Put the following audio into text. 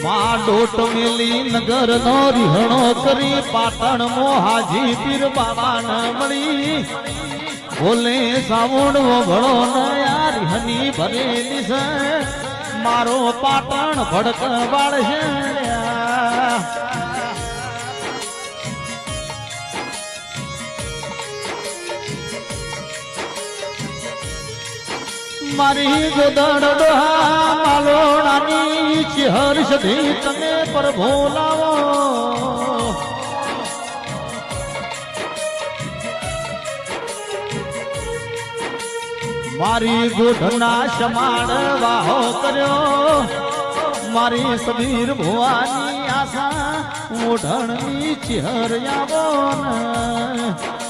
માં ડોટ મેલી નગર નો રીહણો કરી પાટણ મો હાજી પીર બાબા ન મળી બોલે સાવણ વળો ન યાર હની ભરેલી છે મારો પાટણ ભડક વાળશે મારી ગોદડ ડોહા માલોડાની ચિહર સધી તમે પ્રભુ લાવો મારી ગોઢના સમાડ વાહો કર્યો મારી સમીર ભુવાની આશા ઓઢણની ચિહર આવો ને